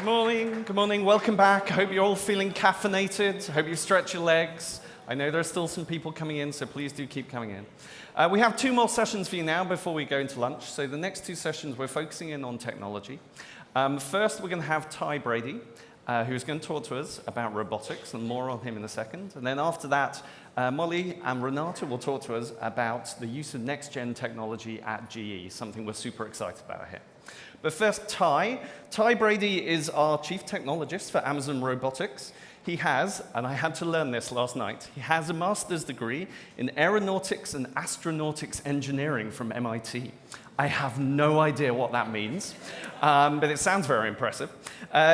Good morning, welcome back. I hope you're all feeling caffeinated. I hope you stretch your legs. I know there are still some people coming in, so please do keep coming in. We have two more sessions for you now before we go into lunch. So the next two sessions, we're focusing in on technology. First, we're going to have Ty Brady, who's going to talk to us about robotics, and more on him in a second. And then after that, Molly and Renata will talk to us about the use of next-gen technology at GE, something we're super excited about here. But first, Ty Brady is our chief technologist for Amazon Robotics. He has, and I had to learn this last night, he has a master's degree in aeronautics and astronautics engineering from MIT. I have no idea what that means, but it sounds very impressive.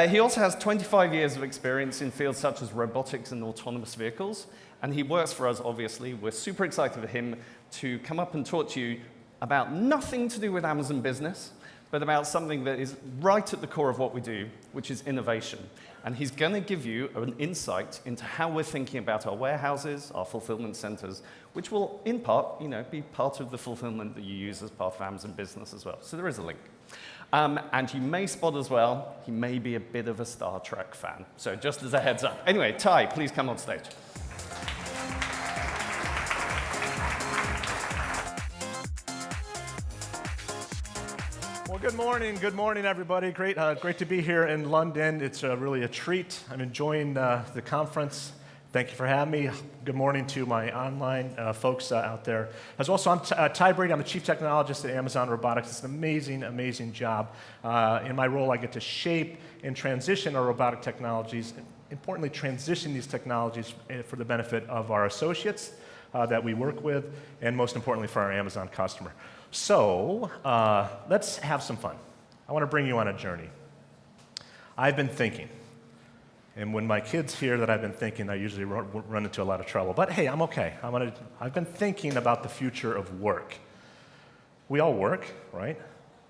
He also has 25 years of experience in fields such as robotics and autonomous vehicles, and he works for us, obviously. We're super excited for him to come up and talk to you about nothing to do with Amazon business, but about something that is right at the core of what we do, which is innovation. And he's going to give you an insight into how we're thinking about our warehouses, our fulfillment centers, which will, in part, be part of the fulfillment that you use as part of Amazon business as well. So there is a link. And you may spot as well, he may be a bit of a Star Trek fan. So just as a heads up. Anyway, Ty, please come on stage. Well, good morning, everybody. Great to be here in London. It's really a treat. I'm enjoying the conference. Thank you for having me. Good morning to my online folks out there. As well, so I'm Ty Brady. I'm the chief technologist at Amazon Robotics. It's an amazing, amazing job. In my role, I get to shape and transition our robotic technologies. Importantly, transition these technologies for the benefit of our associates that we work with, and most importantly, for our Amazon customer. So let's have some fun. I want to bring you on a journey. I've been thinking, and when my kids hear that I've been thinking, I usually run into a lot of trouble. But hey, I'm okay. I've been thinking about the future of work. We all work, right?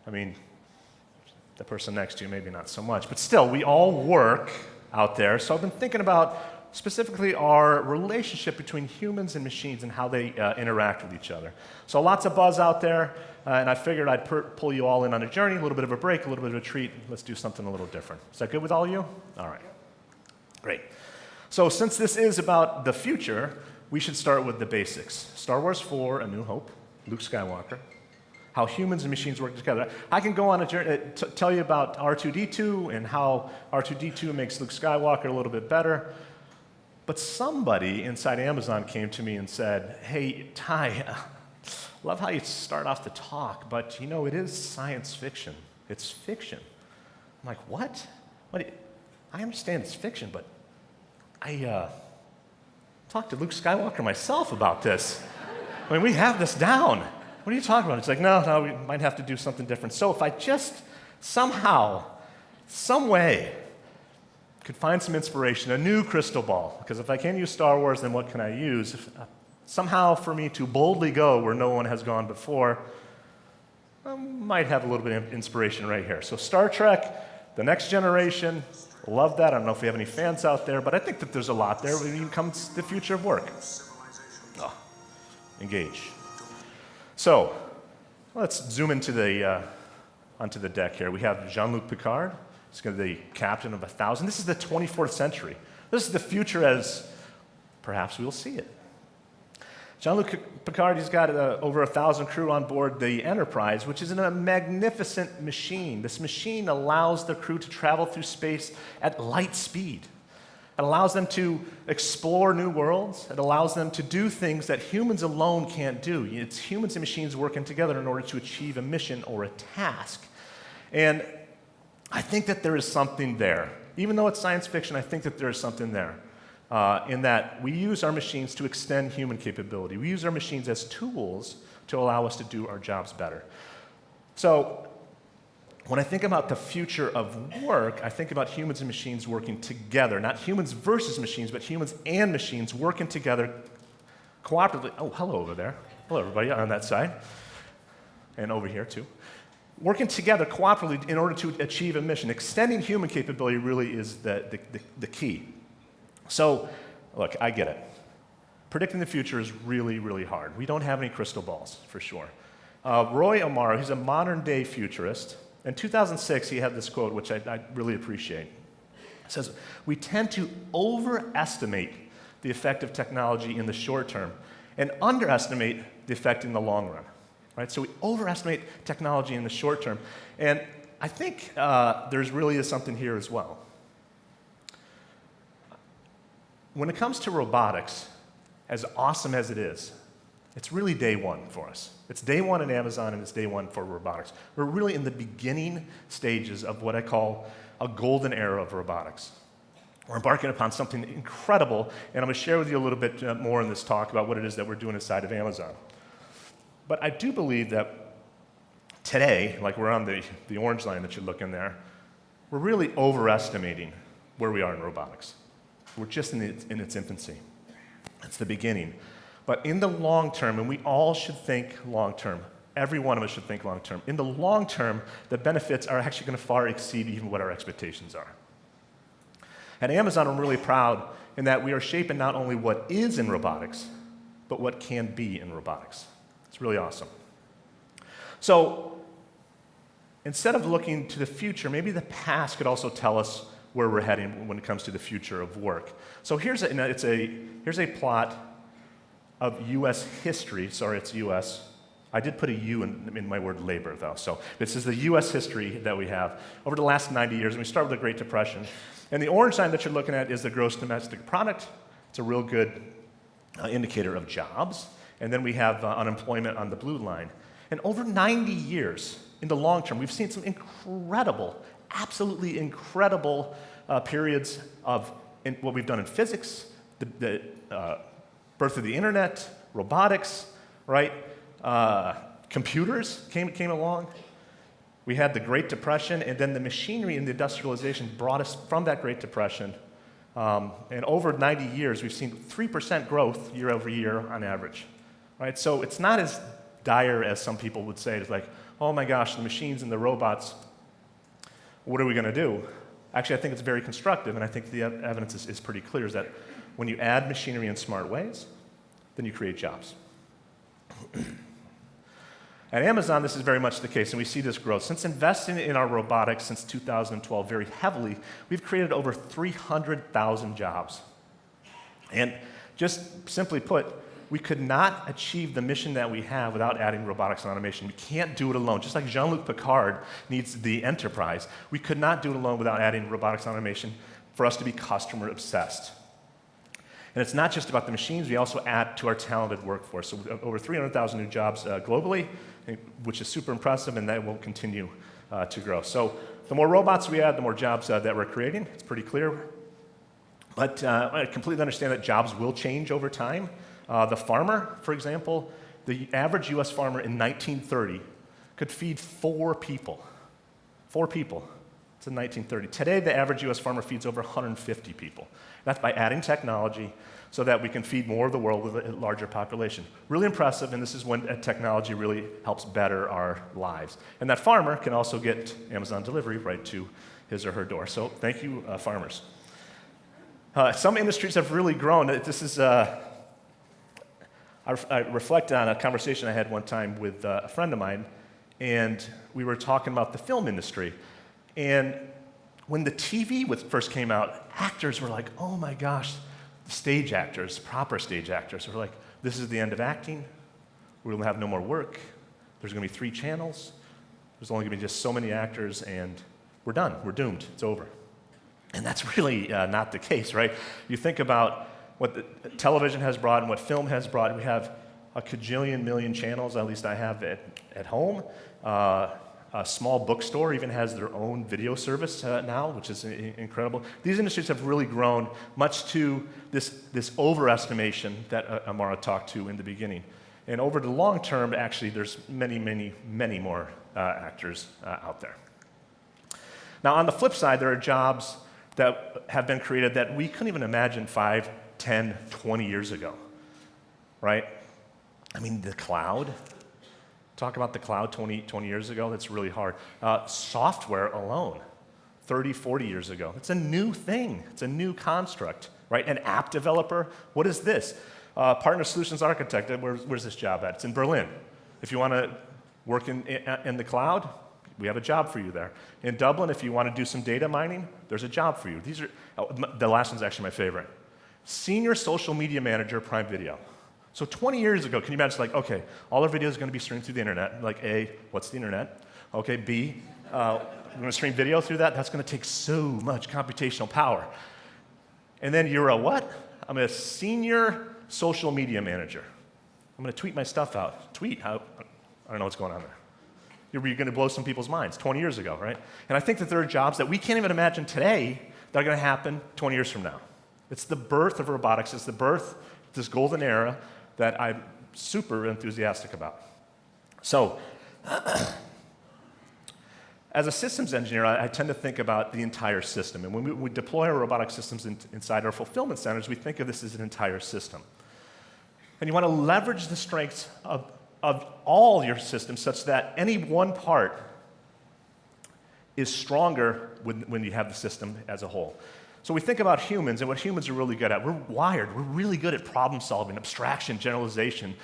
I mean, the person next to you, maybe not so much, but still, we all work out there. So I've been thinking about specifically our relationship between humans and machines and how they interact with each other. So lots of buzz out there, and I figured I'd pull you all in on a journey, a little bit of a break, a little bit of a treat. Let's do something a little different. Is that good with all of you? All right. Great. So since this is about the future, we should start with the basics. Star Wars 4, A New Hope, Luke Skywalker, how humans and machines work together. I can go on a journey, tell you about R2-D2 and how R2-D2 makes Luke Skywalker a little bit better. But somebody inside Amazon came to me and said, hey, Ty, love how you start off the talk, but it is science fiction. It's fiction. I'm like, what? I understand it's fiction, but I talked to Luke Skywalker myself about this. I mean, we have this down. What are you talking about? It's like, no, we might have to do something different. So if I just somehow, some way, could find some inspiration, a new crystal ball, because if I can't use Star Wars, then what can I use? Somehow for me to boldly go where no one has gone before, I might have a little bit of inspiration right here. So Star Trek, The Next Generation, love that. I don't know if we have any fans out there, but I think that there's a lot there when it comes to the future of work. Oh, engage. So let's zoom into onto the deck here. We have Jean-Luc Picard. He's going to be the captain of 1,000. This is the 24th century. This is the future as perhaps we'll see it. Jean-Luc Picard, he's got over 1,000 crew on board the Enterprise, which is a magnificent machine. This machine allows the crew to travel through space at light speed. It allows them to explore new worlds. It allows them to do things that humans alone can't do. It's humans and machines working together in order to achieve a mission or a task. And I think that there is something there. Even though it's science fiction, I think that there is something there in that we use our machines to extend human capability. We use our machines as tools to allow us to do our jobs better. So when I think about the future of work, I think about humans and machines working together, not humans versus machines, but humans and machines working together cooperatively. Oh, hello over there. Hello, everybody on that side. And over here, too. Working together cooperatively in order to achieve a mission. Extending human capability really is the key. So, look, I get it. Predicting the future is really, really hard. We don't have any crystal balls, for sure. Roy Amaro, he's a modern-day futurist, In 2006, he had this quote, which I really appreciate. It says, "We tend to overestimate the effect of technology in the short term and underestimate the effect in the long run." Right? So we overestimate technology in the short term. And I think there's really is something here as well. When it comes to robotics, as awesome as it is, it's really day one for us. It's day one in Amazon, and it's day one for robotics. We're really in the beginning stages of what I call a golden era of robotics. We're embarking upon something incredible, and I'm going to share with you a little bit more in this talk about what it is that we're doing inside of Amazon. But I do believe that today, like we're on the orange line that you look in there, we're really overestimating where we are in robotics. We're just in its infancy. It's the beginning. But in the long term, and we all should think long term, every one of us should think long term. In the long term, the benefits are actually going to far exceed even what our expectations are. At Amazon, I'm really proud in that we are shaping not only what is in robotics, but what can be in robotics. It's really awesome. So instead of looking to the future, maybe the past could also tell us where we're heading when it comes to the future of work. So here's a plot of U.S. history. Sorry, it's U.S. I did put a U in my word labor, though. So this is the U.S. history that we have over the last 90 years. And we start with the Great Depression. And the orange line that you're looking at is the gross domestic product. It's a real good indicator of jobs. And then we have unemployment on the blue line. And over 90 years, in the long term, we've seen some incredible, absolutely incredible periods of what we've done in physics, the birth of the internet, robotics, right? Computers came along. We had the Great Depression, and then the machinery and the industrialization brought us from that Great Depression. And over 90 years, we've seen 3% growth year over year on average. Right? So it's not as dire as some people would say. It's like, oh my gosh, the machines and the robots, what are we going to do? Actually, I think it's very constructive, and I think the evidence is pretty clear, is that when you add machinery in smart ways, then you create jobs. At Amazon, this is very much the case, and we see this growth. Since investing in our robotics since 2012 very heavily, we've created over 300,000 jobs. And just simply put, we could not achieve the mission that we have without adding robotics and automation. We can't do it alone. Just like Jean-Luc Picard needs the enterprise, we could not do it alone without adding robotics and automation for us to be customer obsessed. And it's not just about the machines, we also add to our talented workforce. So over 300,000 new jobs globally, which is super impressive, and that will continue to grow. So the more robots we add, the more jobs that we're creating. It's pretty clear. But I completely understand that jobs will change over time. The farmer, for example, the average U.S. farmer in 1930 could feed 4 people. 4 people. It's in 1930. Today, the average U.S. farmer feeds over 150 people. That's by adding technology so that we can feed more of the world with a larger population. Really impressive, and this is when technology really helps better our lives. And that farmer can also get Amazon delivery right to his or her door. So thank you, farmers. Some industries have really grown. This is... I reflect on a conversation I had one time with a friend of mine, and we were talking about the film industry. And when the TV first came out, actors were like, oh my gosh, stage actors, proper stage actors, were like, this is the end of acting. We're going to have no more work. There's going to be 3 channels. There's only going to be just so many actors, and we're done. We're doomed. It's over. And that's really not the case, right? You think about what the television has brought and what film has brought. We have a cajillion million channels, at least I have at home. A small bookstore even has their own video service now, which is incredible. These industries have really grown, much to this overestimation that Amara talked to in the beginning. And over the long term, actually, there's many, many, many more actors out there. Now, on the flip side, there are jobs that have been created that we couldn't even imagine 5, 10, 20 years ago, right? I mean, the cloud. Talk about the cloud 20 years ago. That's really hard. Software alone, 30, 40 years ago. It's a new thing. It's a new construct, right? An app developer. What is this? Partner solutions architect. Where's this job at? It's in Berlin. If you want to work in the cloud, we have a job for you there. In Dublin, if you want to do some data mining, there's a job for you. The last one's actually my favorite. Senior social media manager, Prime Video. So 20 years ago, can you imagine, like, okay, all our videos are going to be streamed through the internet. Like, A, what's the internet? Okay, B, we're going to stream video through that. That's going to take so much computational power. And then you're a what? I'm a senior social media manager. I'm going to tweet my stuff out. Tweet? I don't know what's going on there. You're going to blow some people's minds 20 years ago, right? And I think that there are jobs that we can't even imagine today that are going to happen 20 years from now. It's the birth of robotics. It's the birth of this golden era that I'm super enthusiastic about. So, as a systems engineer, I tend to think about the entire system. And when we deploy our robotic systems inside our fulfillment centers, we think of this as an entire system. And you want to leverage the strengths of all your systems such that any one part is stronger when you have the system as a whole. So we think about humans and what humans are really good at. We're wired. We're really good at problem solving, abstraction, generalization,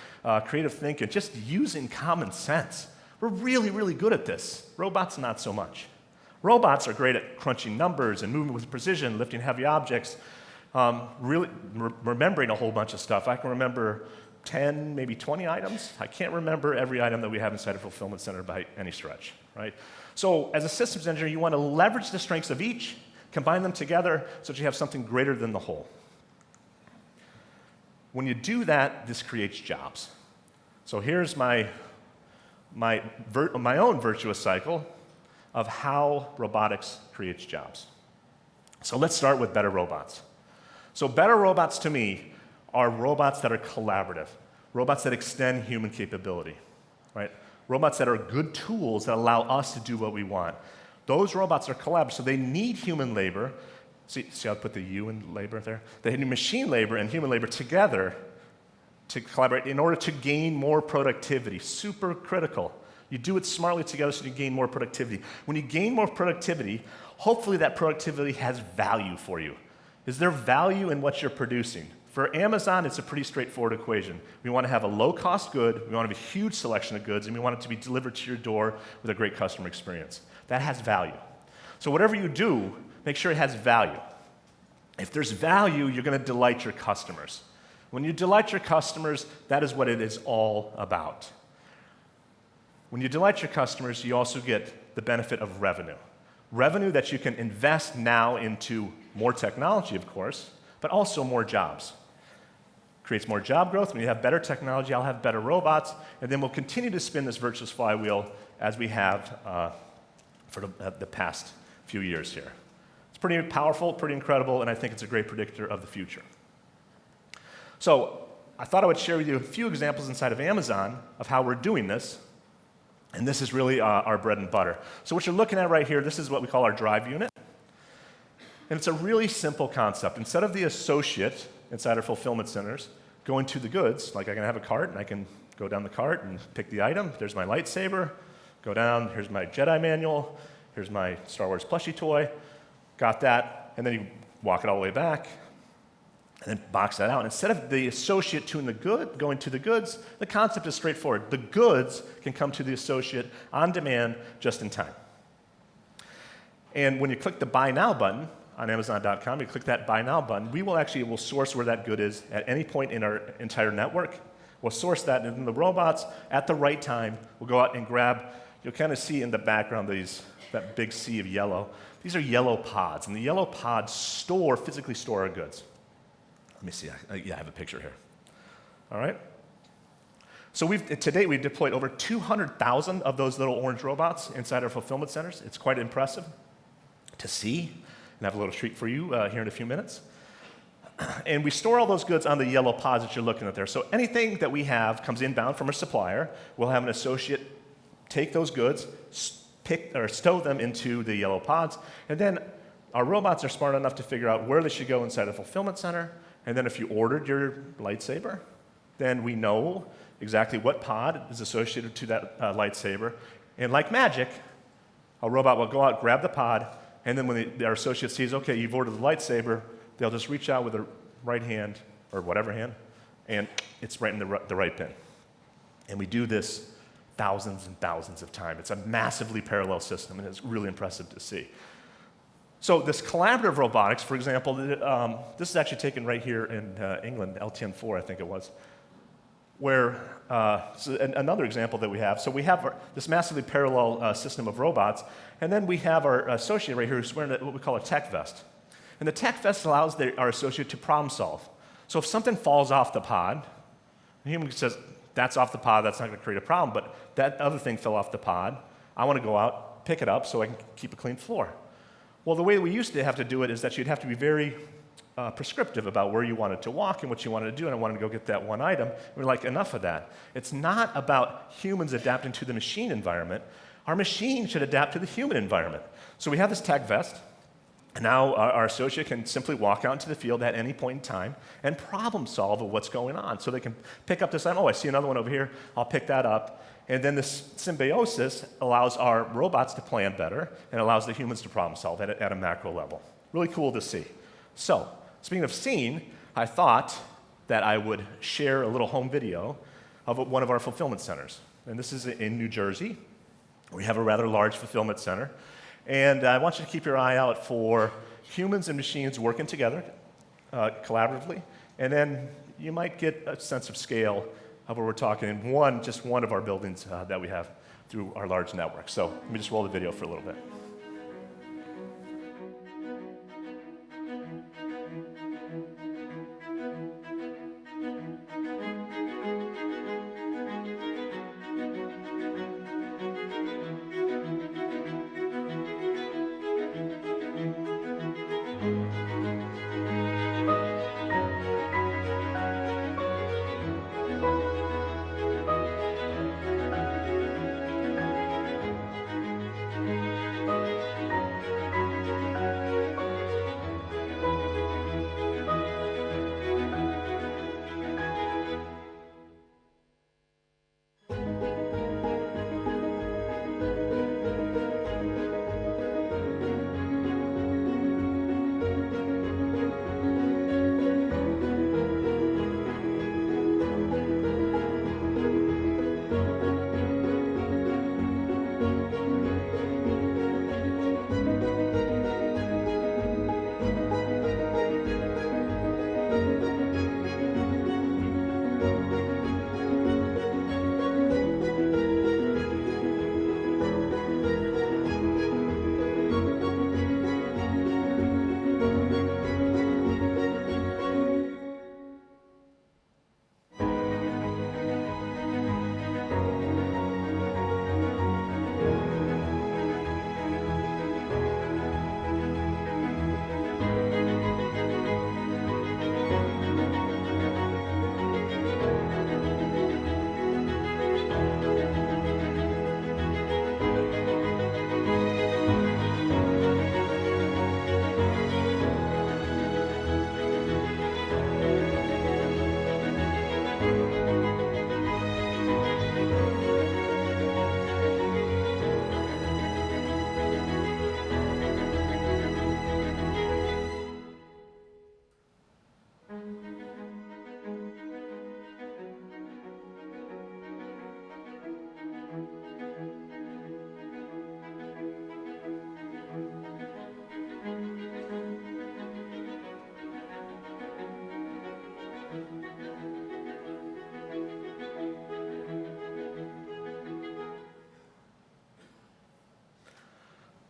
creative thinking, just using common sense. We're really, really good at this. Robots, not so much. Robots are great at crunching numbers and moving with precision, lifting heavy objects, really remembering a whole bunch of stuff. I can remember 10, maybe 20 items. I can't remember every item that we have inside a fulfillment center by any stretch, right? So as a systems engineer, you want to leverage the strengths of each, combine them together so that you have something greater than the whole. When you do that, this creates jobs. So here's my own virtuous cycle of how robotics creates jobs. So let's start with better robots. So better robots to me are robots that are collaborative, robots that extend human capability, right? Robots that are good tools that allow us to do what we want. Those robots are collaborative, so they need human labor. See how I put the U in labor there? They need machine labor and human labor together to collaborate in order to gain more productivity. Super critical. You do it smartly together so you gain more productivity. When you gain more productivity, hopefully that productivity has value for you. Is there value in what you're producing? For Amazon, it's a pretty straightforward equation. We want to have a low-cost good, we want to have a huge selection of goods, and we want it to be delivered to your door with a great customer experience. That has value. So whatever you do, make sure it has value. If there's value, you're going to delight your customers. When you delight your customers, that is what it is all about. When you delight your customers, you also get the benefit of revenue. Revenue that you can invest now into more technology, of course, but also more jobs. Creates more job growth. When you have better technology, I'll have better robots, and then we'll continue to spin this virtuous flywheel as we have for the past few years here. It's pretty powerful, pretty incredible, and I think it's a great predictor of the future. So I thought I would share with you a few examples inside of Amazon of how we're doing this, and this is really our bread and butter. So what you're looking at right here, this is what we call our drive unit, and it's a really simple concept. Instead of the associate inside our fulfillment centers going to the goods, like I can have a cart and I can go down the cart and pick the item. There's my lightsaber. Go down, here's my Jedi manual. Here's my Star Wars plushie toy. Got that, and then you walk it all the way back and then box that out. Instead of the associate going to the goods, the concept is straightforward. The goods can come to the associate on demand just in time. And when you click the Buy Now button on Amazon.com, you click that Buy Now button, we'll source where that good is at any point in our entire network. We'll source that, and then the robots, at the right time, will go out and grab. You'll kind of see in the background that big sea of yellow. These are yellow pods, and the yellow pods physically store our goods. Let me see. I have a picture here. All right? So to date, we've deployed over 200,000 of those little orange robots inside our fulfillment centers. It's quite impressive to see, and I have a little treat for you here in a few minutes. And we store all those goods on the yellow pods that you're looking at there. So anything that we have comes inbound from our supplier. We'll have an associate take those goods, stow them into the yellow pods, and then our robots are smart enough to figure out where they should go inside a fulfillment center. And then if you ordered your lightsaber, then we know exactly what pod is associated to that lightsaber. And like magic, a robot will go out, grab the pod, and then when our associate sees, okay, you've ordered the lightsaber, they'll just reach out with their right hand, or whatever hand, and it's right in the right bin. And we do this thousands and thousands of times. It's a massively parallel system, and it's really impressive to see. So this collaborative robotics, for example, this is actually taken right here in England, LTN4, I think it was, where, so another example that we have. So we have this massively parallel system of robots, and then we have our associate right here who's wearing what we call a tech vest. And the tech vest allows our associate to problem solve. So if something falls off the pod, the human says, that's off the pod, that's not going to create a problem, but that other thing fell off the pod. I want to go out, pick it up so I can keep a clean floor. Well, the way we used to have to do it is that you'd have to be very prescriptive about where you wanted to walk and what you wanted to do, and I wanted to go get that one item. We're like, enough of that. It's not about humans adapting to the machine environment. Our machine should adapt to the human environment. So we have this tech vest, and now our associate can simply walk out into the field at any point in time and problem solve of what's going on. So they can pick up this item. Oh, I see another one over here. I'll pick that up. And then this symbiosis allows our robots to plan better and allows the humans to problem solve at a macro level. Really cool to see. So, speaking of seeing, I thought that I would share a little home video of one of our fulfillment centers. And this is in New Jersey. We have a rather large fulfillment center. And I want you to keep your eye out for humans and machines working together collaboratively. And then you might get a sense of scale of where we're talking in just one of our buildings that we have through our large network. So let me just roll the video for a little bit.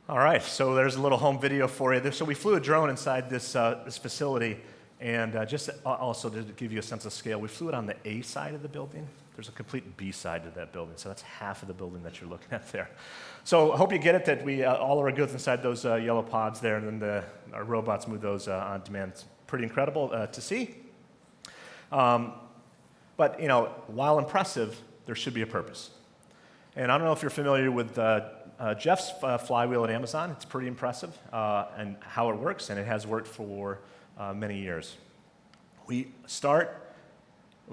All right, so there's a little home video for you. So we flew a drone inside this facility, and just also to give you a sense of scale, we flew it on the A side of the building. There's a complete B side to that building, so that's half of the building that you're looking at there. So I hope you get it that we all of our goods inside those yellow pods there, and then our robots move those on demand. It's pretty incredible to see. But while impressive, there should be a purpose. And I don't know if you're familiar with Jeff's flywheel at Amazon. It's pretty impressive and how it works, and it has worked for many years. We start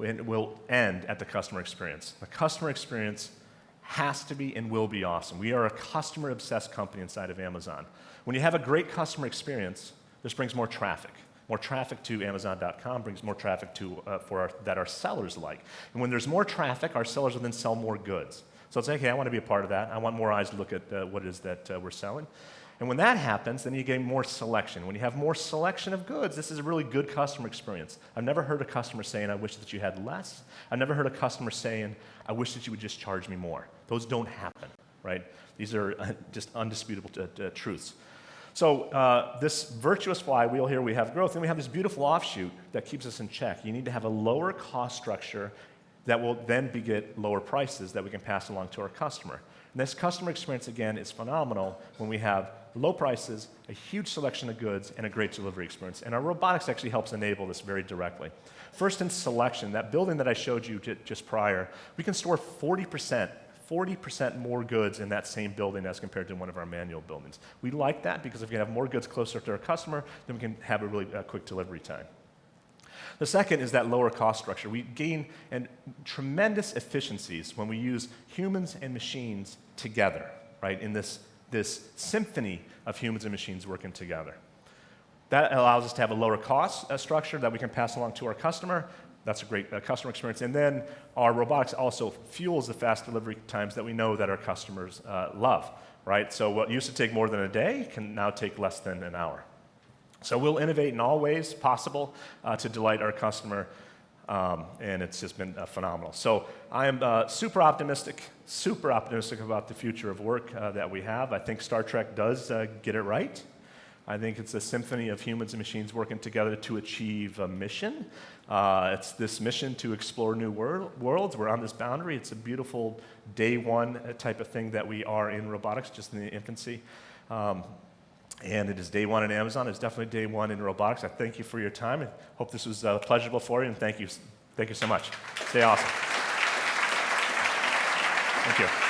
and we'll end at the customer experience. The customer experience has to be and will be awesome. We are a customer-obsessed company inside of Amazon. When you have a great customer experience, this brings more traffic. More traffic to Amazon.com brings more traffic that our sellers like. And when there's more traffic, our sellers will then sell more goods. So it's like, hey, I want to be a part of that. I want more eyes to look at what it is that we're selling. And when that happens, then you get more selection. When you have more selection of goods, this is a really good customer experience. I've never heard a customer saying, I wish that you had less. I've never heard a customer saying, I wish that you would just charge me more. Those don't happen, right? These are just undisputable truths. So this virtuous flywheel here, we have growth, and we have this beautiful offshoot that keeps us in check. You need to have a lower cost structure that will then beget lower prices that we can pass along to our customer. And this customer experience, again, is phenomenal when we have low prices, a huge selection of goods, and a great delivery experience. And our robotics actually helps enable this very directly. First, in selection, that building that I showed you just prior, we can store 40% more goods in that same building as compared to one of our manual buildings. We like that because if we can have more goods closer to our customer, then we can have a really quick delivery time. The second is that lower cost structure. We gain tremendous efficiencies when we use humans and machines together, right, in this symphony of humans and machines working together. That allows us to have a lower cost structure that we can pass along to our customer. That's a great customer experience. And then our robotics also fuels the fast delivery times that we know that our customers love, right? So what used to take more than a day can now take less than an hour. So we'll innovate in all ways possible to delight our customer, and it's just been phenomenal. So I am super optimistic about the future of work that we have. I think Star Trek does get it right. I think it's a symphony of humans and machines working together to achieve a mission. It's this mission to explore new worlds. We're on this boundary. It's a beautiful day one type of thing that we are in robotics, just in the infancy. And it is day one in Amazon. It's definitely day one in robotics. I thank you for your time. I hope this was pleasurable for you, and thank you so much. Stay awesome. Thank you.